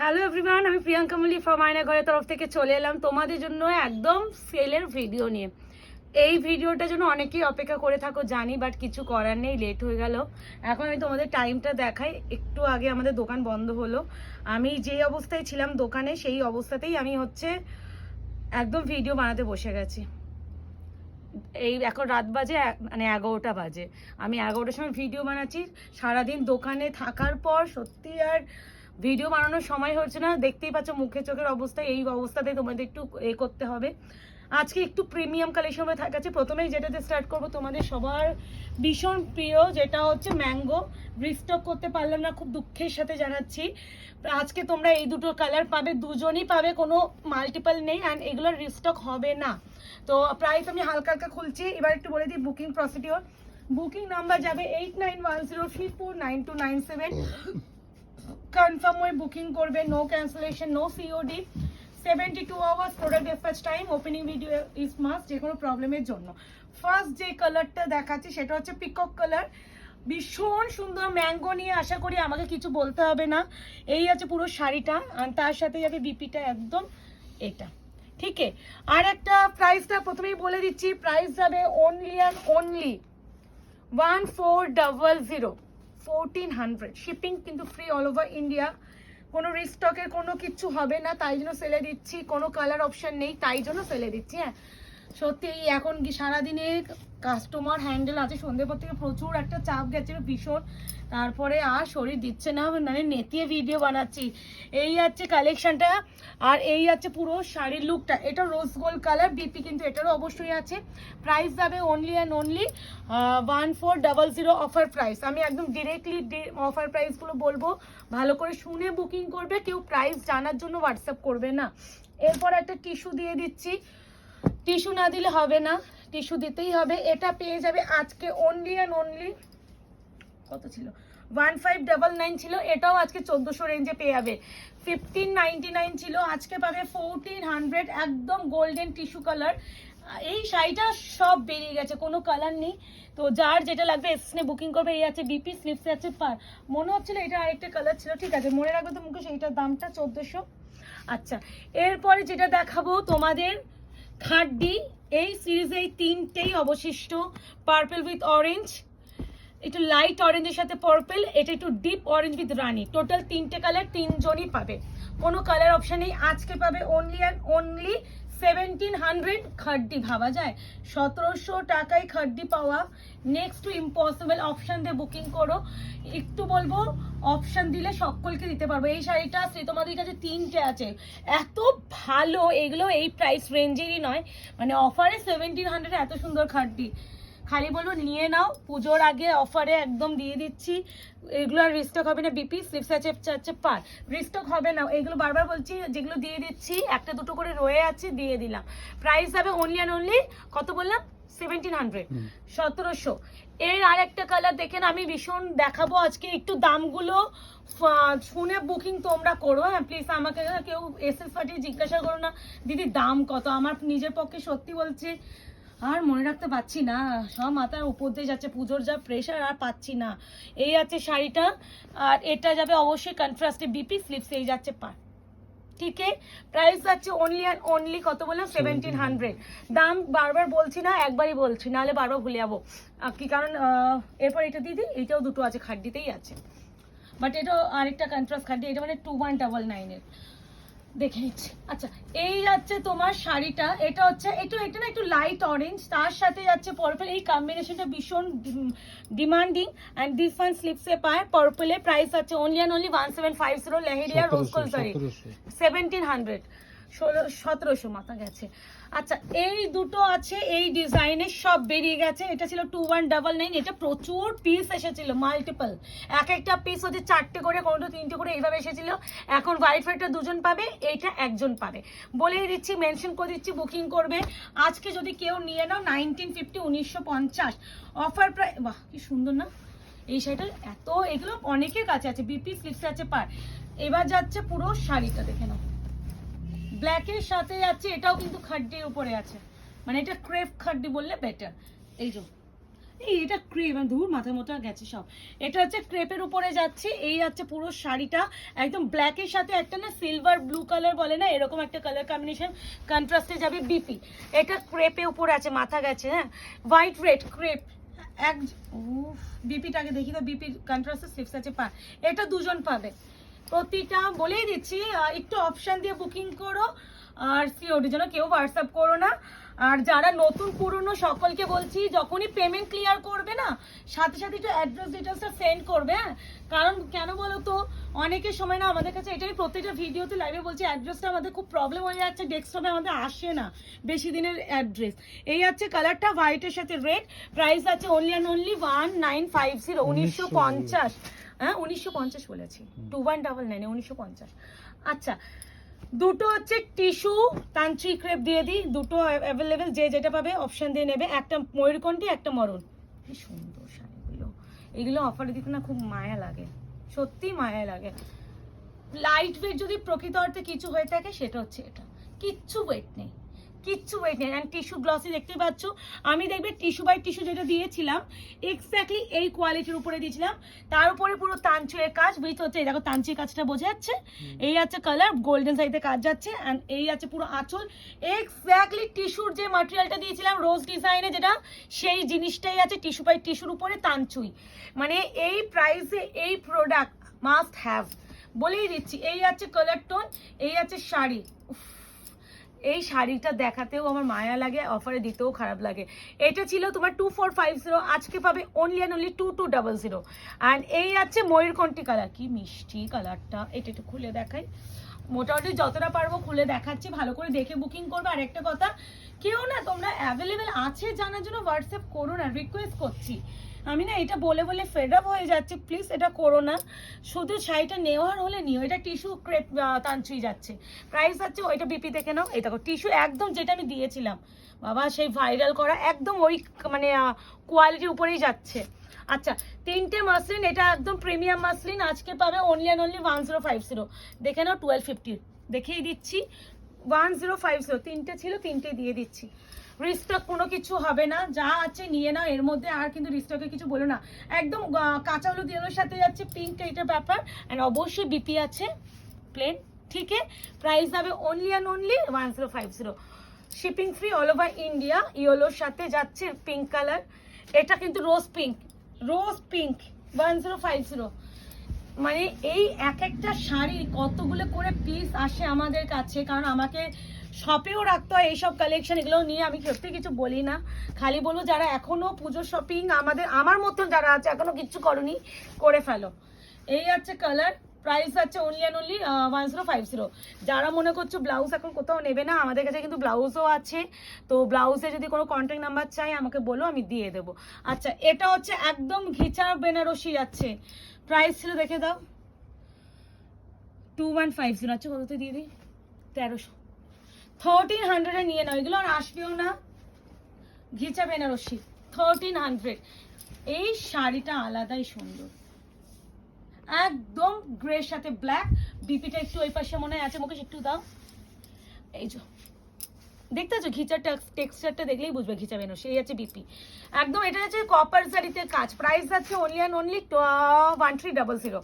Hello everyone, আমি Priyanka Mallick from আয়না ঘরের তরফ থেকে চলে এলাম তোমাদের জন্য একদম সেলের ভিডিও নিয়ে। এই ভিডিওটার জন্য অনেকেই অপেক্ষা করে থাকো জানি, বাট কিছু করার নেই, লেট হয়ে গেল। এখন আমি তোমাদের টাইমটা দেখাই। একটু আগে আমাদের দোকান বন্ধ হলো, আমি যেই অবস্থায় ছিলাম দোকানে সেই অবস্থাতেই আমি একদম ভিডিও বানাতে বসে গেছি। এই এখন রাত বাজে মানে 11টা বাজে, আমি 11টার সময় ভিডিও বানাচ্ছি। সারাদিন দোকানে থাকার পর সত্যি আর ভিডিও বানানোর সময় হচ্ছে না। দেখতেই পাচ্ছ মুখে চোখের অবস্থা, এই অবস্থাতে তোমাদের একটু করতে হবে। আজকে একটু প্রিমিয়াম কালেকশন থাকাচ্ছে। প্রথমেই যেটাতে স্টার্ট করবো তোমাদের সবার ভীষণ প্রিয়, যেটা হচ্ছে ম্যাঙ্গো। রিস্টক করতে পারলাম না, খুব দুঃখের সাথে জানাচ্ছি। আজকে তোমরা এই দুটো কালার পাবে, দুজনই পাবে, কোনো মাল্টিপল নেই, অ্যান্ড এগুলোর রিস্টক হবে না। তো প্রাইস আমি হালকা হালকা খুলছি। এবার একটু বলে দিই বুকিং প্রসিডিওর। বুকিং নাম্বার যাবে 8910349297। কনফার্ম হয়ে বুকিং করবে, no cancellation, no COD, 72 hours product dispatch time, opening video is must যে কোনো প্রবলেমের জন্য। ফার্স্ট যে কালারটা দেখাচ্ছি সেটা হচ্ছে পিকক কালার, ভীষণ সুন্দর ম্যাঙ্গো নিয়ে। আশা করি আমাকে কিছু বলতে হবে না। এই আছে পুরো শাড়িটা, আর তার সাথে যাবে বিপিটা একদম এটা, ঠিক আছে। আর একটা প্রাইসটা প্রথমেই বলে দিচ্ছি, প্রাইস যাবে অনলি অ্যান্ড অনলি 1400, 1400। শিপিং কিন্তু ফ্রি অল ওভার ইন্ডিয়া। কোনো রিস্টকের কোনো কিছু হবে না, তাই জন্য সেলে দিচ্ছি। কোনো কালার অপশন নেই, তাই জন্য সেলে দিচ্ছি। হ্যাঁ সত্যি এখন কি সারাদিনে কাস্টমার হ্যান্ডেল আছে, সন্ধ্যের পর থেকে প্রচুর একটা চাপ গেছিল ভীষণ, তারপরে আর শরীর দিচ্ছে না, মানে নেতিয়ে ভিডিও বানাচ্ছি। এই আছে কালেকশনটা, আর এই আছে পুরো শাড়ির লুকটা। এটা রোজ গোল্ড কালার, বিপি কিন্তু এটারও অবশ্যই আছে। প্রাইস যাবে only and only 1400 offer price. আমি একদম ডিরেক্টলি অফার প্রাইসগুলো বলবো, ভালো করে শুনে বুকিং করবে, কেউ প্রাইস জানার জন্য হোয়াটসঅ্যাপ করবে না। এরপর একটা টিস্যু দিয়ে দিচ্ছি, টিস্যু না দিলে হবে না, টিস্যু দিতেই হবে। এটা পেয়ে যাবে আজকে অনলি অ্যান্ড অনলি, কত ছিল 1599 ছিল, এটাও আজকে 1400 রেঞ্জে পেয়ে যাবে। 1599 ছিল, আজকে পাবে 1400। একদম গোল্ডেন টিস্যু কালার। এই শাড়িটা সব বেরিয়ে গেছে, কোনো কালার নেই। তো যার যেটা লাগবে এসনে বুকিং করবে। এই আছে বিপি, স্লিপসে আছে পার। মনে হচ্ছিল এটা আরেকটা কালার ছিল, ঠিক আছে মনে রাখবে তো মুখে, সেইটার দামটা 1400। আচ্ছা, এরপরে যেটা দেখাবো তোমাদের খাড্ডি। এই সিরিজে এই তিনটেই অবশিষ্ট, পার্পল উইথ অরেঞ্জ, একটু লাইট অরেঞ্জের সাথে পার্পল, এটা একটু deep orange with Rani. Total তিনটে কালার, তিনজনই পাবে, কোনো কালার অপশন নেই। আজকে পাবে অনলি অ্যান্ড অনলি 1700। খাড্ডি ভাবা যায় 1700 টাকায় খাড্ডি পাওয়া, নেক্সট টু ইম্পসিবল। অপশন দিয়ে বুকিং করো। একটু বলবো অপশন দিলে সকলকে দিতে পারবো। এই শাড়িটা তোমাদের কাছে তিনটে আছে, এত ভালো এগুলো এই প্রাইস রেঞ্জেরই নয়, মানে অফারে 1700 এত সুন্দর খাড্ডি। খালি বলবো নিয়ে নাও, পুজোর আগে অফারে একদম দিয়ে দিচ্ছি। এগুলো আর রিস্টক হবে না। বিপি স্লিপস আছে পার, রিস্টক হবে না। এগুলো বারবার বলছি, যেগুলো দিয়ে দিচ্ছি একটা দুটো করে রয়ে আছে, দিয়ে দিলাম। প্রাইস হবে অনলি অ্যান্ড অনলি, কত বললাম 1700, 1700। এর আর একটা কালার দেখেন, আমি ভীষণ দেখাবো আজকে। একটু দামগুলো শুনে বুকিং তোমরা করো, হ্যাঁ প্লিজ। আমাকে কেউ এসএস পাঠিয়ে জিজ্ঞাসা করো না দিদি দাম কত। আমার নিজের পক্ষে সত্যি বলছি আর মনে রাখতে পারছি না, সব মাথার উপর দিয়ে যাচ্ছে, পুজোর যা প্রেশার আর পাচ্ছি না। এই আছে শাড়িটা, আর এটা যাবে অবশ্যই কন্ট্রাস্টে বিপি স্লিপস, এই যাচ্ছে পার, ঠিক আছে। প্রাইস যাচ্ছে অনলি অ্যান্ড অনলি, কত বললাম 1700। দাম বারবার বলছি না, একবারই বলছি, নাহলে বারবার ভুলে যাবো কি কারণ। এরপর এটা দিদি, এইটাও দুটো আছে, খাড্ডিতেই আছে, বাট এটা আরেকটা কন্ট্রাস্ট খাড্ডি, এটা মানে 2199 দেখে নিচ্ছি। আচ্ছা, এই যাচ্ছে তোমার শাড়িটা, এটা হচ্ছে এটা না একটু লাইট অরেঞ্জ, তার সাথে যাচ্ছে পার্পল। এই কম্বিনেশনটা ভীষণ ডিমান্ডিং, অ্যান্ড দিস ওয়ান স্লিপসে পায় পার্পলে। প্রাইস আছে only and only 1750। Leheriya rose gold sari 1700, 1700 মাথা গেছে। আচ্ছা, এই দুটো আছে এই ডিজাইনের, সব বেরিয়ে গেছে। এটা ছিল 2199, এটা প্রচুর পিস এসেছিল, মাল্টিপল, এক একটা পিস হচ্ছে 4টে করে, কোনোটা 3টে করে, এইভাবে এসেছিল। এখন হোয়াইট ফ্রেডটা দুজন পাবে, এইটা একজন পাবে। বলেই দিচ্ছি, মেনশন করে দিচ্ছি, বুকিং করবে। আজকে যদি কেউ নিয়ে নাও 1950, 1950 অফার প্রাইস। বাহ কি সুন্দর না এই শাড়িটা, এত এগুলো অনেকের কাছে আছে। বিপি স্লিপসে আছে পার। এবার যাচ্ছে পুরো শাড়িটা দেখে নাও, ব্ল্যাকের সাথে যাচ্ছে, এটাও কিন্তু খাড্ডির উপরে আছে, মানে এটা ক্রেপ খাড্ডি বললে বেটার। এই যে এই এটা ক্রেপ, ধুর মাথার মতো গেছে সব। এটা হচ্ছে ক্রেপের উপরে যাচ্ছে, এই হচ্ছে পুরো শাড়িটা একদম ব্ল্যাকের সাথে একটা না সিলভার ব্লু কালার বলে না, এরকম একটা কালার কম্বিনেশন কন্ট্রাস্টে যাবে বিপি। এটা ক্রেপে উপরে আছে, মাথা গেছে, হ্যাঁ হোয়াইট রেড ক্রেপ এক। বিপিটাকে দেখি তো, বিপির কন্ট্রাস্টে স্লিপস আছে পা, এটা দুজন পাবে প্রতিটা। বলেই দিচ্ছি একটু অপশন দিয়ে বুকিং করো, আর সিওডির জন্য কেউ হোয়াটসঅ্যাপ করো না। আর যারা নতুন পুরনো সকলকে বলছি, যখনই পেমেন্ট ক্লিয়ার করবে না সাথে সাথে একটু অ্যাড্রেস ডিটেলসটা সেন্ড করবে, হ্যাঁ। কারণ কেন বলো তো, অনেকের সময় না আমাদের কাছে, এটাই প্রত্যেকটা ভিডিওতে লাইভে বলছি, অ্যাড্রেসটা আমাদের খুব প্রবলেম হয়ে যাচ্ছে, ডেস্কটপে আমাদের আসে না বেশি দিনের অ্যাড্রেস। এই হচ্ছে কালারটা হোয়াইটের সাথে রেড, প্রাইস আছে অনলি অ্যান্ড অনলি 1950, 1950। হ্যাঁ 1950 বলেছি, 2199 1950। আচ্ছা দুটো হচ্ছে টিস্যু তান্ত্রিক ক্রেপ দিয়ে দিই, দুটো অ্যাভেলেবেল, যে যেটা পাবে অপশন দিয়ে নেবে। একটা ময়ূরকণ্ঠী, একটা মরণ। কি সুন্দর শাড়িগুলো, এগুলো অফারে দিতে না খুব মায়া লাগে, সত্যি মায়া লাগে। লাইট ওয়েট যদি প্রকৃত অর্থে কিছু হয়ে থাকে সেটা হচ্ছে এটা, কিচ্ছু ওয়েট নেই, কিচ্ছু ওয়েট নেই। অ্যান্ড টিস্যু গ্লসি দেখতে পাচ্ছ, আমি দেখবে টিস্যু বাই টিস্যু যেটা দিয়েছিলাম এক্স্যাক্টলি এই কোয়ালিটির উপরে দিয়েছিলাম, তার উপরে পুরো তাঞ্চুয়ের কাজ, বুঝতে হচ্ছে এই দেখো তাঞ্চুয়ের কাজটা বোঝা যাচ্ছে, এই আছে কালার গোল্ডেন সাইডে কাজ যাচ্ছে, অ্যান্ড এই আছে পুরো আঁচল। এক্স্যাক্টলি টিস্যুর যে ম্যাটেরিয়ালটা দিয়েছিলাম রোজ ডিজাইনে যেটা, সেই জিনিসটাই আছে টিস্যু বাই টিস্যুর উপরে তাঞ্চুই। মানে এই প্রাইসে এই প্রোডাক্ট মাস্ট হ্যাভ, বলেই দিচ্ছি। এই আছে কালার টোন, এই আছে শাড়ি। এই শাড়িটা দেখাতেও আমার মায়া লাগে, অফারে দিতেও খারাপ লাগে। এটা ছিল তোমার 2450, আজকে পাবে অনলি অ্যান্ড অনলি 2200। অ্যান্ড এই আছে ময়ূরকণ্ঠী কালার, কি মিষ্টি কালারটা, এটা একটু খুলে দেখাই, মোটামুটি যতটা পারবো খুলে দেখাচ্ছি, ভালো করে দেখে বুকিং করবো। আর একটা কথা, কেউ না তোমরা অ্যাভেলেবেল আছে জানার জন্য হোয়াটসঅ্যাপ করো না, রিকোয়েস্ট করছি। আমি না এটা বলে বলে ফেড আপ হয়ে যাচ্ছে, প্লিজ এটা করো না। শুধু শাড়িটা নেওয়ার হলে নিও। এটা টিস্যু ক্রেপ তাঞ্চুই যাচ্ছে, প্রাইস আছে ওইটা বিপি থেকে নাও। এই দেখো টিস্যু একদম যেটা আমি দিয়েছিলাম বাবা, সেই ভাইরাল করা একদম ওই মানে কোয়ালিটির উপরেই যাচ্ছে। আচ্ছা তিনটে মাসলিন, এটা একদম প্রিমিয়াম মাসলিন, আজকে পাবে অনলি অ্যান্ড অনলি 1050। দেখে নাও 1250, দেখিয়ে দিচ্ছি 1050, তিনটে ছিল তিনটে দিয়ে দিচ্ছি। রিস্টক কোনো কিছু হবে না, যা আছে নিয়ে নাও, এর মধ্যে আর কিন্তু রিস্টকে কিছু বলো না। একদম কাঁচা হলুদ এলোর সাথে যাচ্ছে পিঙ্ক, এইটার ব্যাপার। অ্যান্ড অবশ্যই বিপি আছে প্লেন, ঠিক আছে। প্রাইস হবে only and only 1050, shipping free all over India. ইয়েলোর সাথে যাচ্ছে পিঙ্ক কালার, এটা কিন্তু রোজ পিঙ্ক, রোজ পিঙ্ক 1050। মানে এই এক একটা শাড়ি কতগুলো করে পিস আসে আমাদের কাছে, কারণ আমাকে শপেও রাখতে হয় এইসব কালেকশন, এগুলো নিয়ে আমি সত্যি কিছু বলি না, খালি বলবো যারা এখনো পুজো শপিং আমার মতন যারা আছে এখনো কিছু করনি, করে ফেলো। এই আছে কালার, প্রাইস আছে অনলি অ্যান্ড অনলি 1050। যারা মনে করছো ব্লাউজ এখন কোথাও নেবে না, আমাদের কাছে কিন্তু ব্লাউজও আছে, তো ব্লাউজে যদি কোনো কন্ট্যাক্ট নাম্বার চাই আমাকে বলো, আমি দিয়ে দেবো। আচ্ছা এটা হচ্ছে একদম ঘিচা বেনারসি যাচ্ছে, প্রাইস ছিল দেখে দাও 2150, আচ্ছা কততে দিয়ে দিই 1300, 1300 নিয়ে নাও, এগুলো আর আসবেও না। ঘিচা বেনারসি 1300। এই শাড়িটা আলাদাই সুন্দর, একদম গ্রে সাথে ব্ল্যাক। বিপিটা একটু ওই পাশে মনে আছে, মুখে একটু দাও, এই যে দেখতে পাচ্ছ ঘিচার টেক্সচারটা দেখলেই বুঝবে ঘিচা বেনারসি। এই আছে বিপি একদম, এটা হচ্ছে কপার জারিতে কাজ, প্রাইস আছে অনলি অ্যান্ড অনলি 1300।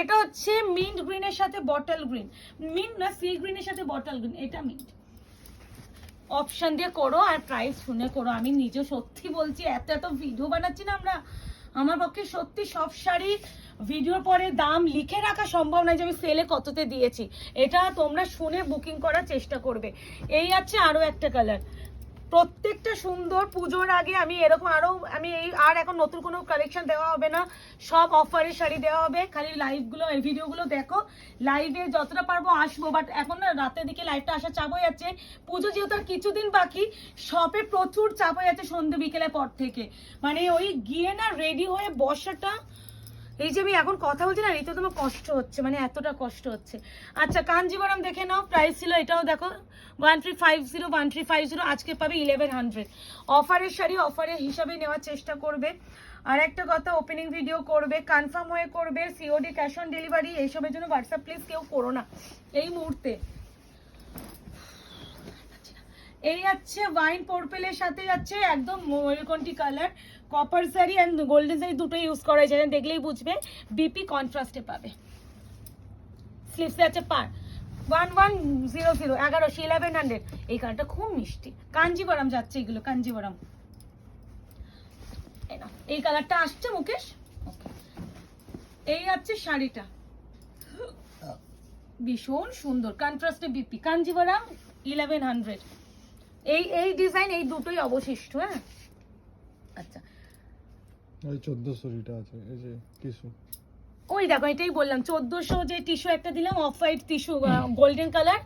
এটা হচ্ছে মিন্ট গ্রিনের সাথে বটল গ্রিন, মিন্ট না সি গ্রিনের সাথে বটল গ্রিন, এটা মিন্ট। অপশন দিয়ে করো আর প্রাইস শুনে করো। আমি নিজে সত্যি বলছি, এত এত ভিডিও বানাচ্ছি না আমরা, আমার পক্ষে সত্যি সব শাড়ি ভিডিওর পরে দাম লিখে রাখা সম্ভব নয় যে আমি সেলে কততে দিয়েছি। এটা তোমরা শুনে বুকিং করার চেষ্টা করবে। এই আছে আরো একটা কালার, প্রত্যেকটা সুন্দর। পুজোর আগে আমি এরকম আমি এই আর এখন নতুন কোনো কালেকশন দেওয়া হবে না, সব অফারের শাড়ি দেওয়া হবে। খালি লাইভগুলো এই ভিডিওগুলো দেখো, লাইভে যতটা পারবো আসবো, বাট এখন না রাতের দিকে লাইভটা আসা চাপ হয়ে যাচ্ছে। পুজো যেহেতু আর কিছুদিন বাকি, শপে প্রচুর চাপ হয়ে যাচ্ছে সন্ধ্যে বিকেলের পর থেকে, মানে ওই গিয়ে না রেডি হয়ে বসাটা, এই যে আমি এখন কথা বলছি না, এই তো তোমার কষ্ট হচ্ছে, মানে এতটা কষ্ট হচ্ছে। আচ্ছা কাঞ্জিবরম দেখে নাও, প্রাইস ছিল এটাও দেখো 1350, আজকে পাবে 1100। অফারের শাড়ি অফারের হিসাবে নেওয়ার চেষ্টা করবে। আর একটা কথা, ওপেনিং ভিডিও করবে, কনফার্ম হয়ে করবে, সিওডি ক্যাশ অন ডেলিভারি, এইসবের জন্য হোয়াটসঅ্যাপ প্লিজ কেউ করো না এই মুহূর্তে। এই যাচ্ছে ওয়াইন পার্পলের সাথে যাচ্ছে একদম ময়ূরকণ্ঠী colour, copper sari and golden sari দুটো ইউজ করা হয়েছে, দেখলেই বুঝবে। বিপি কন্ট্রাস্টে পাবে, স্লিভসে আছে পার 1100 1100 1100। এই কালারটা খুব মিষ্টি, কাঞ্জিবরম যাচ্ছে এগুলো, কাঞ্জিবরম। এই কালারটা আসছে মুকেশ। এই যাচ্ছে শাড়িটা, ভীষণ সুন্দর কন্ট্রাস্টে বিপি, কাঞ্জিবরম 1100। এই ডিজাইন এই দুটোই অবশিষ্ট। হ্যাঁ আচ্ছা, ওই 1400 টা আছে, এই যে টিস্যু, ওই দেখো এটাই বললাম 1400 যে টিস্যু একটা দিলাম off white tissue golden colour,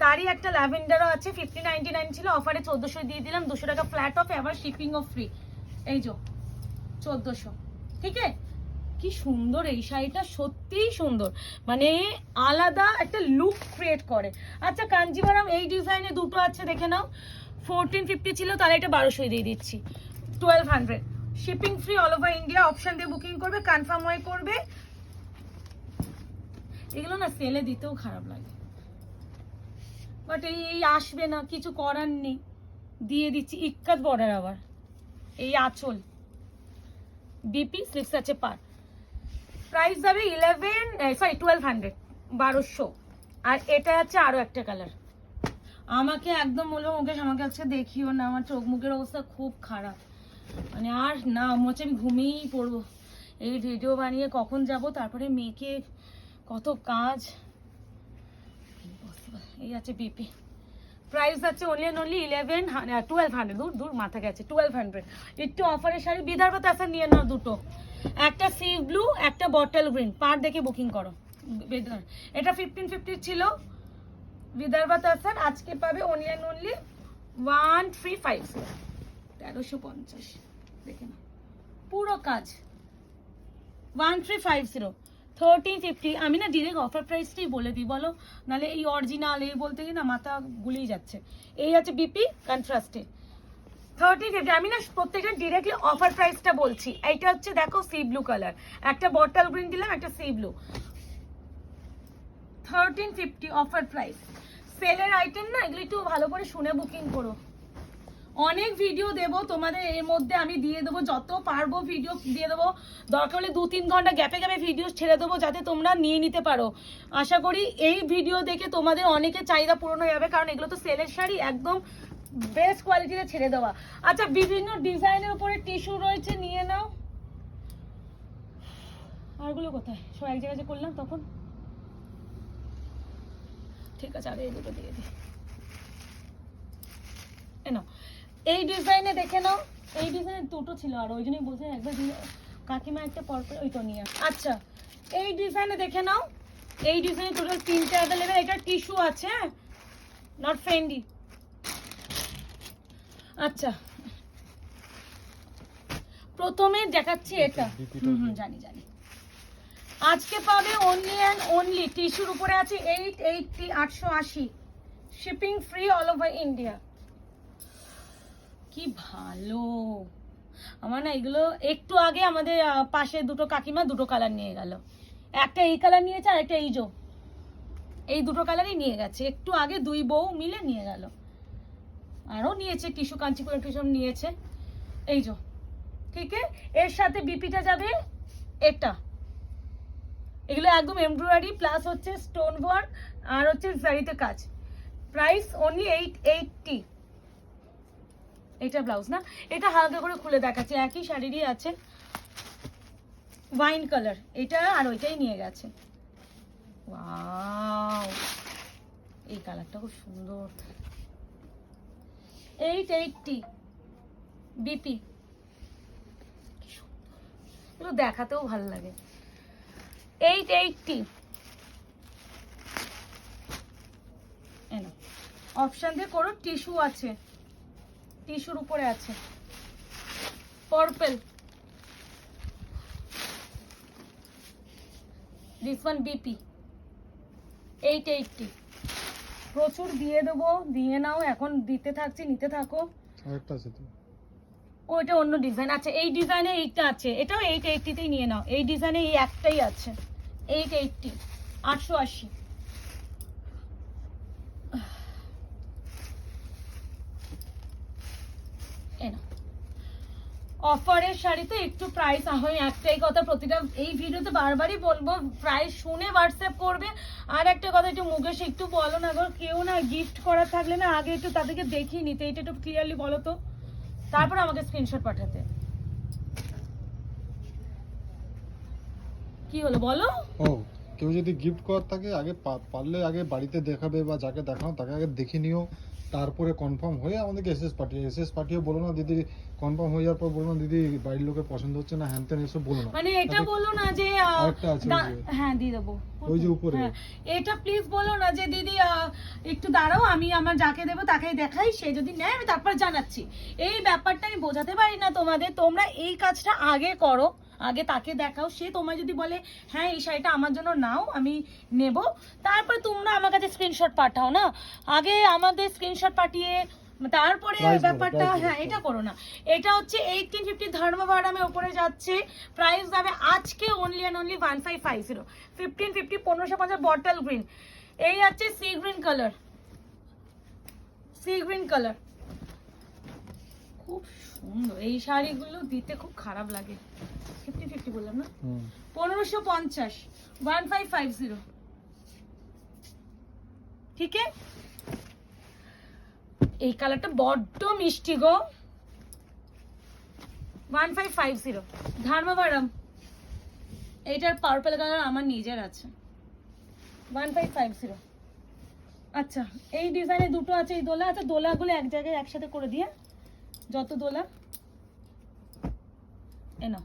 তারই একটা ল্যাভেন্ডারও আছে 5099 ছিল, অফারে 1400 দিয়ে দিলাম, 200 টাকা ফ্ল্যাট অফ, আবার শিপিং ও ফ্রি। এই যে 1400, ঠিক আছে। কি সুন্দর এই শাড়িটা, সত্যিই সুন্দর, মানে আলাদা একটা লুক ক্রিয়েট করে। আচ্ছা কাঞ্জিভারাম এই ডিজাইনে দুটো আছে, দেখে নাও। 1450 ছিল, তাহলে এটা 1200 দিয়ে দিচ্ছি, 1200। Shipping free all over India, option দিয়ে বুকিং করবে, কনফার্ম হয়ে করবে। এগুলো না সেলে দিতেও খারাপ লাগে, বাট এই আসবে না, কিছু করার নেই, দিয়ে দিচ্ছি। ইক্কাত বর্ডার, আবার এই আঁচল, বিপি স্লিভস আছে পার, প্রাইস যাবে 1200 1200। আর এটা আছে আরো একটা কালার। আমাকে একদম বলবো মুকেশ আমাকে আজকে দেখিও না, আমার চোখ মুখের অবস্থা খুব খারাপ, মানে আর না হচ্ছে আমি ঘুমিয়েই পড়বো। এই ভিডিও বানিয়ে কখন যাব, তারপরে মেয়েকে কত কাজ। এই আছে বিপি, প্রাইস আছে অনলি 1200। দূর দূর মাথা গেছে, 1200। একটু অফারের শাড়ি, বিদর্ভ তাসার নিয়ে নাও দুটো, একটা সি ব্লু একটা বটল গ্রিন, পার দেখে বুকিং করো। এটা 1550 ছিল বিদর্ভ তাসার, আজকে পাবে অনলি 1350, 1350। দেখে নাও পুরো কাজ, 1350 1350। আমি না ডিরেক্ট অফার প্রাইসটাই বলে দিই, বলো নাহলে এই অরিজিনাল এই বলতে গিয়ে না মাথা গুলিয়ে যাচ্ছে। এই আছে বিপি কন্ট্রাস্টে 1350। আমি না প্রত্যেকটা ডিরেক্টলি অফার প্রাইসটা বলছি। এইটা হচ্ছে দেখো সি ব্লু কালার, একটা বটল গ্রিন দিলাম, একটা সি ব্লু, 1350 অফার প্রাইস। সেলের আইটেম না, এগুলো একটু ভালো করে শুনে বুকিং করো। অনেক ভিডিও দেব তোমাদের, এর মধ্যে আমি দিয়ে দেবো যত পারবো ভিডিও দিয়ে দেবো, দরকার হলে 2-3 ঘন্টা গ্যাপে গ্যাপে ভিডিও ছেড়ে দেবো, যাতে তোমরা নিয়ে নিতে পারো। আশা করি এই ভিডিও দেখে তোমাদের অনেকের চাহিদা পূরণ হয়ে যাবে, কারণ এগুলো তো সেলের শাড়ি, একদম বেস্ট কোয়ালিটিতে ছেড়ে দেওয়া। আচ্ছা বিভিন্ন ডিজাইনের উপরে টিস্যু রয়েছে, নিয়ে নাও। আরগুলো কোথায়, সব এক জায়গায় যে করলাম তখন, ঠিক আছে আরে এই দুটো দিয়ে দিই। নাও এই ডিজাইনে দেখে নাও, এই ডিজাইনে দুটো ছিল, আর ওই জন্যই বলছেন একবার কাকিমা একটা পরপর ওই তো নিয়ে। আচ্ছা এই ডিজাইনে দেখে নাও, এই ডিজাইনে টোটাল 3টে অ্যাভেলেবেল। এটা টিস্যু আছে, নট ফেন্ডি। আচ্ছা প্রথমে দেখাচ্ছি এটা, জানি জানি। আজকে পাবে অনলি অ্যান্ড অনলি টিস্যুর উপরে আছে 880 880, shipping free all over India. কি ভালো, আমার না এগুলো একটু আগে আমাদের পাশে দুটো কাকিমা দুটো কালার নিয়ে গেল, একটা এই কালার নিয়েছে আর একটা এই দুটো কালারই নিয়ে গেছে, একটু আগে দুই বউ মিলে নিয়ে গেল। আরও নিয়েছে টিস্যু, কাঞ্চিপুরম টিস্যু নিয়েছে। এই যে ঠিক আছে, এর সাথে বিপিটা যাবে এটা, এগুলো একদম এমব্রয়ডারি প্লাস হচ্ছে স্টোন ওয়ার্ক আর হচ্ছে জারিতে কাজ। Price only 880। এটা ব্লাউজ না, এটা হালকা করে খুলে দেখাচ্ছে, একই শাড়িরই আছে, ওয়াইন কালার এটা, আর ওইটাই নিয়ে গেছে। ওয়াও এই কালারটা খুব সুন্দর, 880 বিপি, এগুলো দেখাতেও ভালো লাগে। 880 অপশন দিয়ে করো, টিস্যু আছে, টিস্যুর উপরে আছে পার্পল, দিস ওয়ান বিপি 880। প্রচুর দিয়ে দেবো, দিয়ে নাও, এখন দিতে থাকছি, নিতে থাকো। আরেকটা আছে তো, ওইটা অন্য ডিজাইন আছে, এই ডিজাইনে এইটা আছে, এটাও 880তেই নিয়ে নাও। এই ডিজাইনে এই একটাই আছে 880 880। অফারের শাড়িতে একটু প্রাইস হয়, একটাই কথা প্রতিটা এই ভিডিওতে বারবারই বলবো, প্রাইস শুনে হোয়াটসঅ্যাপ করবে। আর একটা কথা, একটু মুকেশ একটু বলো না গো, কেউ না গিফট করা থাকলে না আগে একটু তাদেরকে দেখিয়ে নিতে, এটা একটু ক্লিয়ারলি বলো তো, তারপর আমাকে স্ক্রিনশট পাঠাতে। কি হলো বলো? ও, কেউ যদি গিফট করার থাকে আগে পারলে আগে বাড়িতে দেখাবে বা যাকে দেখানো তাকে আগে দেখে নিও, তারপরে কনফার্ম হয়ে আমাদেরকে এসএস পাঠিয়ে বলো না দিদি, কনফার্ম হয়ে যাওয়ার পর বলো না দিদি বাড়ির লোকের পছন্দ হচ্ছে না, হ্যান ত্যান এসব বলো না। মানে এটা বলো না যে আরেকটা আছে ওই যে, হ্যাঁ দিয়ে দেবো ওই যে উপরে। হ্যাঁ, এটা প্লিজ বলো না যে দিদি একটু দাঁড়াও, আমি আমার যাকে দেবো তাকেই দেখাই, সে যদি নেয় আমি তারপর জানাচ্ছি। এই ব্যাপারটা আমি বোঝাতে পারি না তোমাদের, তোমরা এই কাজটা আগে করো, আগে তাকে দেখাও, সে তোমায় যদি বলে হ্যাঁ এই শাড়িটা আমার জন্য নাও আমি নেব, তারপর তোমরা আমার কাছে স্ক্রিনশট পাঠাও না, আগে আমাদের স্ক্রিনশট পাঠিয়ে তারপরে ব্যাপারটা, হ্যাঁ এটা করো না। এটা হচ্ছে 1850 ধর্মবারামের উপরে যাচ্ছে, প্রাইস যাবে আজকে only and only 1550, 1550, 1550 bottle green. এই আছে sea green colour, sea green colour, খুব সুন্দর। এই শাড়িগুলো দিতে খুব খারাপ লাগে। 1550 বললাম না, 1550, 1550, ঠিক আছে। এই কালারটা বড্ড মিষ্টি গো, 1550 ধর্মবারাম। এইটার পার্পল কালার আমার নিজের আছে, 1550। আচ্ছা এই ডিজাইনে দুটো আছে, এই দোলা আছে, দোলাগুলো এক জায়গায় একসাথে করে দিয়ে, যত দোলা এনো।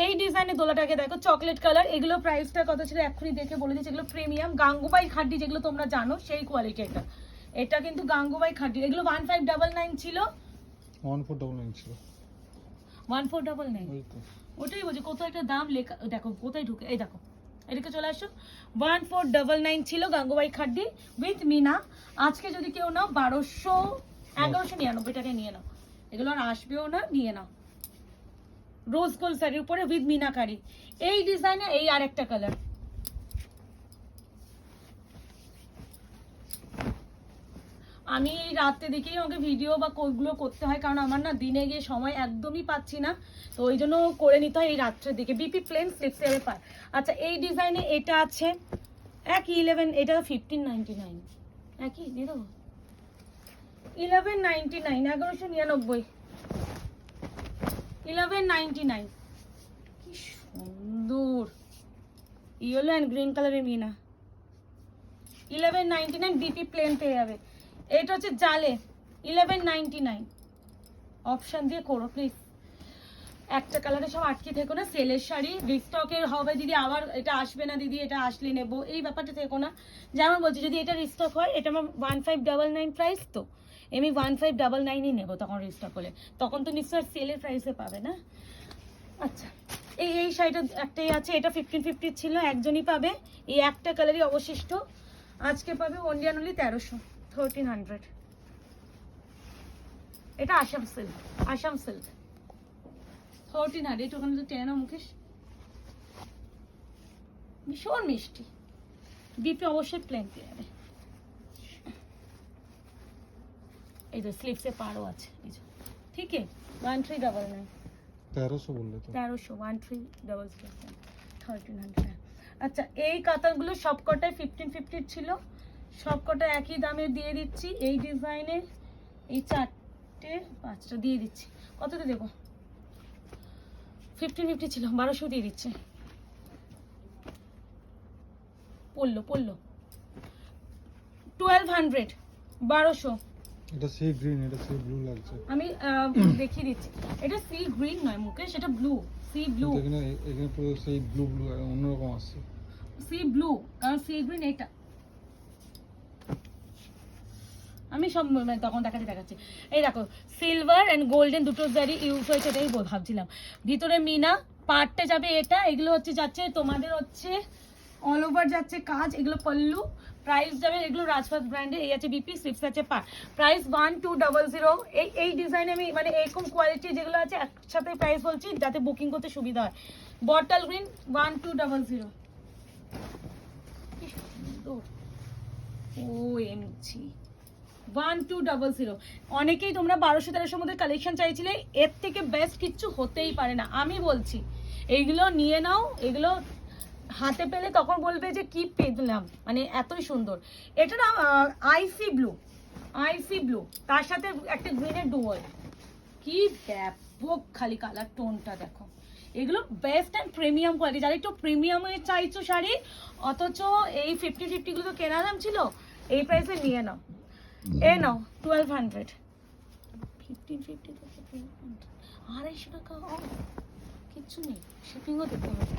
এই ডিজাইনের দোলাটাকে দেখো, চকলেট কালার। এগুলো প্রাইসটা কত ছিল এক্ষুনি দেখে বলে দিচ্ছি, এগুলো প্রিমিয়াম গাঙ্গুবাই খাড্ডি, যেগুলো তোমরা জানো সেই কোয়ালিটি। এটা এটা কিন্তু গাঙ্গুবাই খাড্ডি, এগুলো 1599 ছিল, 1499 ছিল, 1499। ওই তো ওটাই বলছি, কোথাও একটা দাম লেখা, দেখো কোথায় ঢুকে, এই দেখো এদিকে চলে আসো, 1499 ছিল গাঙ্গুবাই খাড্ডি উইথ মিনা। আজকে যদি কেউ নাও 1199 টাকায় নিয়ে নাও, এগুলো আর আসবেও না, নিয়ে নাও। রোজ গোল্ড শাড়ির উপরে উইথ মিনাকারি, এই ডিজাইনে এই আরেকটা কালার। আমি এই রাতে দিকেই আমাকে ভিডিও বা কোডগুলো করতে হয়, কারণ আমার না দিনে গিয়ে সময় একদমই পাচ্ছি না, তো ওই জন্য করে নিতে হয় এই রাত্রের দিকে। বিপি প্লেন স্লিপসে পায়। আচ্ছা এই ডিজাইনে এটা আছে একই 11, এটা 1599, একই দিয়ে দেবো 1199, 1199, 1199। কি সুন্দর ইয়েলো অ্যান্ড গ্রিন কালারের মিনা, 1199 বিপি প্লেন পেয়ে যাবে। এটা হচ্ছে জালে 1199, অপশন দিয়ে করো প্লিজ। একটা কালারে সব আটকে থেকো না, সেলের শাড়ি রিস্টকের হবে দিদি, আবার এটা আসবে না দিদি, এটা আসলে নেবো, এই ব্যাপারটা থেকো না। যেমন বলছি যদি এটা রিস্টক হয়, এটা আমার 1599 প্রাইস, তো আমি 1599ই নেবো তখন রিস্টক হলে, তখন তো নিশ্চয় সেলের প্রাইসে পাবে না। আচ্ছা এই এই শাড়িটা একটাই আছে, এটা 1550 ছিল, একজনই পাবে, এই একটা কালারই অবশিষ্ট, আজকে পাবে অনলি অ্যান্ড অনলি 1300। এটা আসাম সিল্ক, আসাম সিল্ক 1300। এটা ওখানে তো টেনে নাও মুকেশ, ভীষণ মিষ্টি, বিপি অবশ্যই প্লেন পেয়ে যাবে। এই যে স্লিপসে পারও আছে, এই যে ঠিক আছে, 1399, 1300 বললে তো, 1300, 1300, 1300। আচ্ছা এই কাতারগুলো সবকটাই 1550 ছিল, সবকটা একই দামে দিয়ে দিচ্ছি। এই ডিজাইনের এই 4টে 5টা দিয়ে দিচ্ছি, কততে দেবো, 1550 ছিল, 1200 দিয়ে দিচ্ছি। পড়লো 1200, 1200। এটা সি গ্রিন, এটা সি ব্লু লাগছে। আমি দেখিয়ে দিচ্ছি, এটা সি গ্রিন নয় মুকেশ, এটা ব্লু, সি ব্লু। এখানে এখানে পুরো সেই ব্লু ব্লু অন্যরকম আসছে, সি ব্লু, কারণ সি গ্রিন এটা আমি সব মানে তখন দেখাচ্ছি। এই দেখো সিলভার এন্ড গোল্ডেন দুটো জারি ইউজ হয়েছে, এটাই ভাবছিলাম। ভিতরে মিনা পার্টে যাবে এটা, এগুলো হচ্ছে যাচ্ছে তোমাদের হচ্ছে অল ওভার যাচ্ছে কাজ, এগুলো পল্লু। প্রাইস যাবে এগুলো রাজপাত ব্র্যান্ডের, এই আছে বিপি, স্লিপস আছে পার, প্রাইস 1200। এই ডিজাইনে আমি মানে এরকম কোয়ালিটি যেগুলো আছে একসাথে প্রাইস বলছি যাতে বুকিং করতে সুবিধা হয়। Bottle green 1200। কি সুন্দর, ও এমছি 1200। অনেকেই তোমরা 1200-1300 মধ্যে কালেকশন চাইছিলে, এর থেকে বেস্ট কিচ্ছু হতেই পারে না, আমি বলছি। এইগুলো নিয়ে নাও, এগুলো হাতে পেলে তখন বলবে যে কি পেলাম, মানে এতই সুন্দর। এটা না আইসি ব্লু, তার সাথে একটা গ্রিনের ডুয়াল, কি ব্যাপক খালি কালার টোনটা দেখো। এগুলো বেস্ট অ্যান্ড প্রিমিয়াম কোয়ালিটি, যারা একটু প্রিমিয়ামে চাইছো শাড়ি, অথচ এই 50 গুলো তো কেনা দাম ছিল, এই প্রাইসে নিয়ে নাও। এ নাও 1200, 1550 250 টাকা off, কিচ্ছু নেই, শিপিংও দিতে হবে।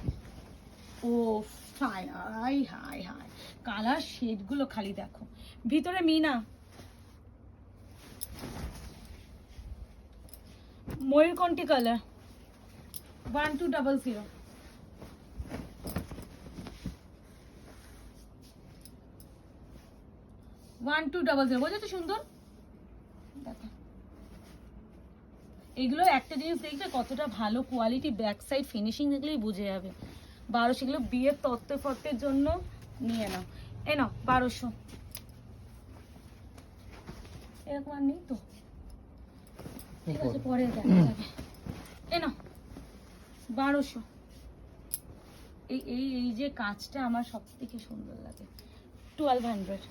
ও hi hi hi hi, colour শেডগুলো খালি দেখো, ভিতরে মিনা ময়ূরকণ্ঠী কালার 1200। বোঝা তো সুন্দর দেখো। এগুলো একটা জিনিস দেখবে কতটা ভালো কোয়ালিটি, ব্যাক সাইড ফিনিশিং দেখলেই বুঝে যাবে। 1200, এগুলো বিয়ের তত্ত্বের জন্য নিয়ে নাও। এ নাও 1200, এরকম আর নেই তো, ঠিক আছে পরে দেখা যাবে। এ নাও 1200। এই যে কাজটা আমার সব থেকে সুন্দর লাগে। 1200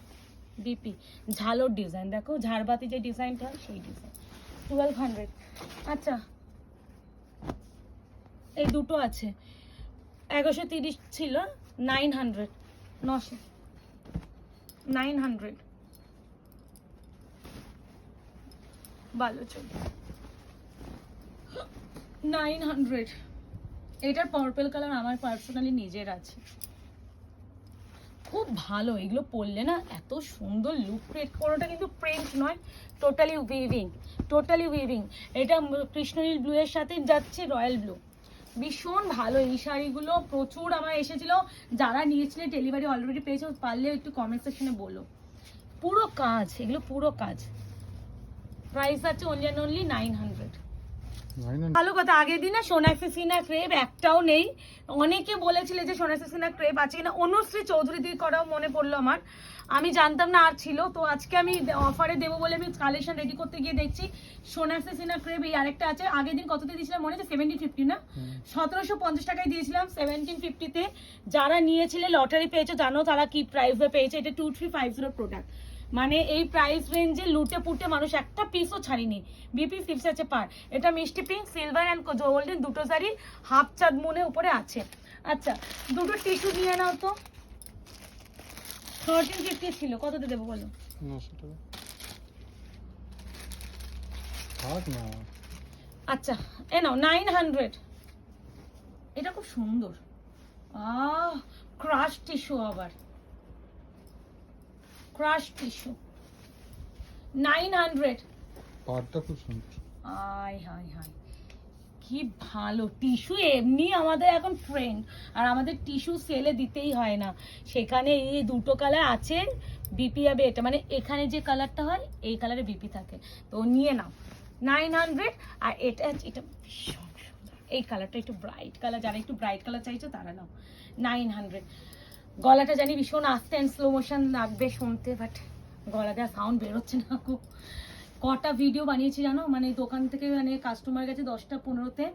বিপি, ঝালোর ডিজাইন দেখো, ঝাড়বাতি যে ডিজাইনটা হয় সেই ডিজাইন, 1200। আচ্ছা এই দুটো আছে, 1130 ছিল, 900, 900 ভালো চল, 900। এটার পার্পল কালার আমার পার্সোনালি নিজের আছে, খুব ভালো। এগুলো পরলে না এত সুন্দর লুক ক্রিয়েট, কোনোটা কিন্তু প্রিন্ট নয়, টোটালি উইভিং। এটা কৃষ্ণনীল ব্লু এর সাথে যাচ্ছে রয়্যাল ব্লু, ভীষণ ভালো। এই শাড়িগুলো প্রচুর আমার এসেছিল, যারা নিয়েছিলে ডেলিভারি অলরেডি পেয়েছো, পারলে একটু কমেন্ট সেকশনে বলো। পুরো কাজ, এগুলো পুরো কাজ। প্রাইস আছে অনলি 900। ভালো কথা, আগের দিন না সোনাক্ষী সিনহা ক্রেপ একটাও নেই, অনেকে বলেছিলে যে সোনাক্ষী সিনহা ক্রেপ আছে কিনা, অনুশ্রী চৌধুরী দিয়ে করাও মনে পড়লো আমার, আমি জানতাম না আর ছিল, তো আজকে আমি অফারে দেবো বলে আমি কালেকশন রেডি করতে গিয়ে দেখছি সোনাক্ষী সিনহা ক্রেপ এই আরেকটা আছে। আগের দিন কততে দিয়েছিলাম মনে আছে? 1750 না, 1750 টাকায় দিয়েছিলাম, 1750-তে। যারা নিয়েছিলে লটারি পেয়েছো জানো তারা কি প্রাইসে পেয়েছে। এটা 2350 প্রোডাক্ট, মানে এই প্রাইস রেঞ্জে লুটে পুটে মানুষ একটা পিসও ছাড়িনি। বিপি 6 আছে পার। এটা মিষ্টি পিঙ্ক, সিলভার অ্যান্ড গোল্ডেন দুটো শাড়ি, হাফ চাঁদ মনে উপরে আছে। আচ্ছা দুটো টিস্যু নিয়ে নাও তো, 1350 ছিল, কততে দেবো বলো? 900 টাকা থাক না। আচ্ছা এ নাও 900। এটা খুব সুন্দর, ক্রাশ টিস্যু, আবার ক্রাশ টিস্যু 900। পাড়টা খুব সুন্দর, হাই হাই হাই কি ভালো টিস্যু, এমনি আমাদের এখন ফ্রেন্ড, আর আমাদের টিস্যু সেলে দিতেই হয় না। সেখানে এই দুটো কালার আছে, বিপি হবে এটা, মানে এখানে যে কালারটা হয় এই কালারে বিপি থাকে, তো নিয়ে নাও 900। আর এটা ভীষণ সুন্দর, এই কালারটা একটু ব্রাইট কালার, যারা একটু ব্রাইট কালার চাইছো তারা নাও 900। গলাটা জানি ভীষণ আস্তে অ্যান্ড স্লো মোশন লাগবে শুনতে, বাট গলা দেওয়া সাউন্ড বেরোচ্ছে না গো। কটা ভিডিও বানিয়েছি জানো, মানে দোকান থেকে, মানে কাস্টমার গেছে 10টা-15তে,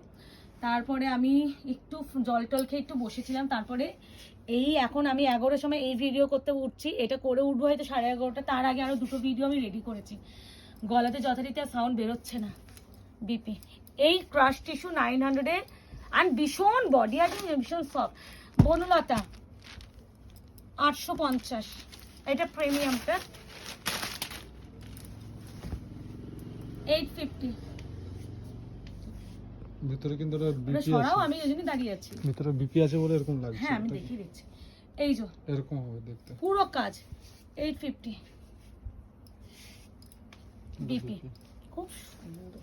তারপরে আমি একটু জল টল খেয়ে একটু বসেছিলাম, তারপরে এই এখন আমি 11টার সময় এই ভিডিও করতে উঠছি, এটা করে উঠবো হয়তো 11:30, তার আগে আরো দুটো ভিডিও আমি রেডি করেছি। গলাতে যথারীতি আর সাউন্ড বেরোচ্ছে না। বিপি এই ক্রাশ টিস্যু 900-এ, আর ভীষণ বডি আর ভীষণ সফট। বনলতা 850, এটা প্রিমিয়ামটা 850। ভিতরে কিন্তু এটা বিপি আছে, সরাও, আমি এই জন্যই দাঁড়িয়ে আছি। ভিতরে বিপি আছে বলে এরকম লাগছে। হ্যাঁ আমি দেখিয়ে দিচ্ছি, এই যে এরকম হবে দেখতে, পুরো কাজ 850 বিপি, খুব সুন্দর।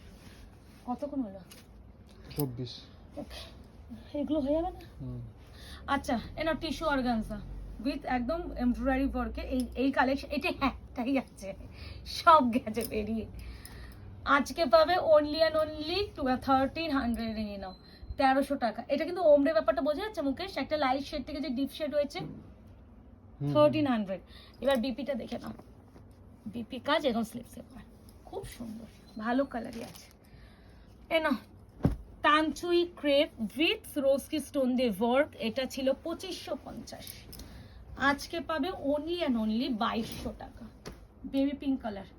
কতক্ষণ হলো? 24। ওকে, এগুলো হয়ে যাবে না? আচ্ছা এনা টিস্যু অর্গানজা উইথ একদম এমব্রয়ডারি ওয়ার্কে, এই কালেকশন, এটা একটাই আছে, সব গেছে বেরিয়ে। আজকে পাবে অনলি 1300 নিয়ে নাও, 1300 টাকা। এটা কিন্তু ওমরে ব্যাপারটা বোঝা যাচ্ছে মুকেশ, একটা লাইট শেড থেকে যে ডিপ শেড হয়েছে 1300। এবার বিপিটা দেখে নাও, বিপি কাজ এবং স্লিপসে পার, খুব সুন্দর, ভালো কালারই আছে। না তানচুই ক্রেপ উইথ রোজকি স্টোন দিয়ে ওয়ার্ক, এটা ছিল 2550, আজকে পাবে অনলি অ্যান্ড অনলি 2200 টাকা। বেবি পিঙ্ক কালার,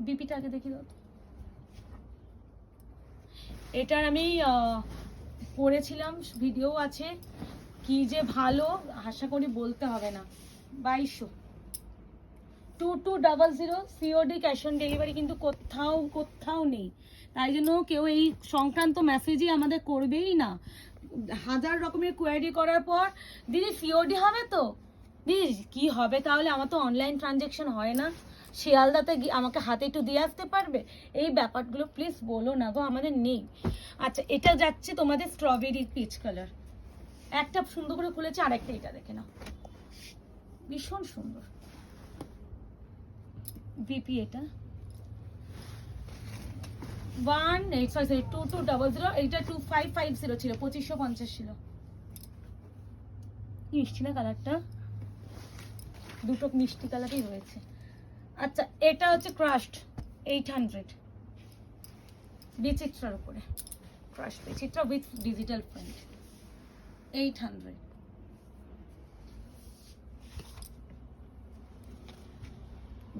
বিপিটাকে দেখি দাও। এটার আমি পরেছিলাম, ভিডিও আছে, কি যে ভালো, আশা করি বলতে হবে না। 2200, 2200 সিওডি ক্যাশ অন ডেলিভারি কিন্তু কোথাও নেই, তাই জন্য কেউ এই সংক্রান্ত মেসেজই আমাদের করবেই না। হাজার রকমের কোয়ারি করার পর দিদি সিওডি হবে তো, দিদি কি হবে তাহলে, আমার তো অনলাইন ট্রানজ্যাকশন হয় না, শিয়ালদাতে আমাকে হাতে একটু দিয়ে আসতে পারবে, এই ব্যাপারগুলো প্লিজ বলো না গো, আমাদের নেই। আচ্ছা এটা যাচ্ছে তোমাদের স্ট্রবেরি পিচ কালার, একটা সুন্দর করে খুলেছে, আরেকটা এটা দেখে নাও, ভীষণ সুন্দর। বিপি এটা 2200, এইটা 2550 ছিল, 2550 ছিল। মিষ্টি না কালারটা, দুটো মিষ্টি কালারই রয়েছে। আচ্ছা এটা হচ্ছে ক্রাশড 800, বিচিত্রার উপরে, crush Bichitra with digital print 800।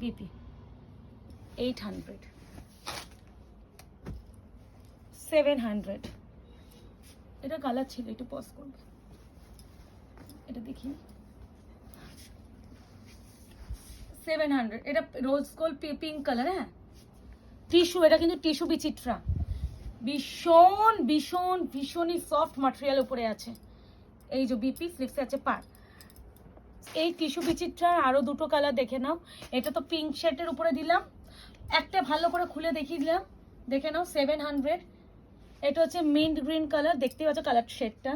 BP 800, 700, এটা কালার ছিল, একটু পজ করবে, এটা দেখি 700, এটা রোজ গোল্ড পিঙ্ক কালার, হ্যাঁ টিস্যু, এটা কিন্তু টিস্যু বিচিত্রা, ভীষণ ভীষণ ভীষণই সফট ম্যাটেরিয়াল উপরে আছে। এই যে বিপি স্লিপসে আছে পার, এই টিস্যু বিচিত্রার আরো দুটো কালার দেখে নাও। এটা তো পিঙ্ক শেডের উপরে দিলাম, একটা ভালো করে খুলে দেখিয়ে দিলাম, দেখে নাও 700। এটা হচ্ছে মিন্ট গ্রিন কালার, দেখতে পাচ্ছ কালার শেডটা,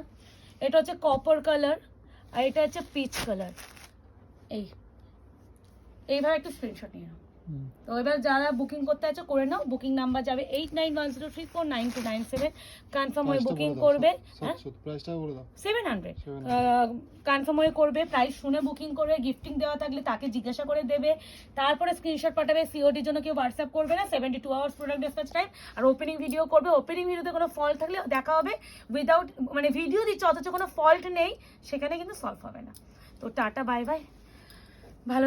এটা হচ্ছে কপার কালার, আর এটা হচ্ছে পিচ কালার। এইভাবে একটু স্ক্রিনশট নিয়ে নাও। তো এবার যারা বুকিং করতে আছে করে নাও, বুকিং নাম্বার যাবে 8910349297, কনফার্ম হয়ে বুকিং করবে। হ্যাঁ 700 কনফার্ম হয়ে করবে, প্রাইস শুনে বুকিং করবে, গিফটিং দেওয়া থাকলে তাকে জিজ্ঞাসা করে দেবে, তারপরে স্ক্রিনশট পাঠাবে। সিওডির জন্য কেউ হোয়াটসঅ্যাপ করবে না, 72 আওয়ার্স প্রোডাক্ট ডিসপ্যাচ টাইম। আর ওপেনিং ভিডিও করবে, ওপেনিং ভিডিওতে কোনো ফল্ট থাকলে দেখা হবে, উইদাউট মানে ভিডিও দিচ্ছে অথচ কোনো ফল্ট নেই, সেখানে কিন্তু সলভ হবে না। তো টাটা বাই বাই, ভালো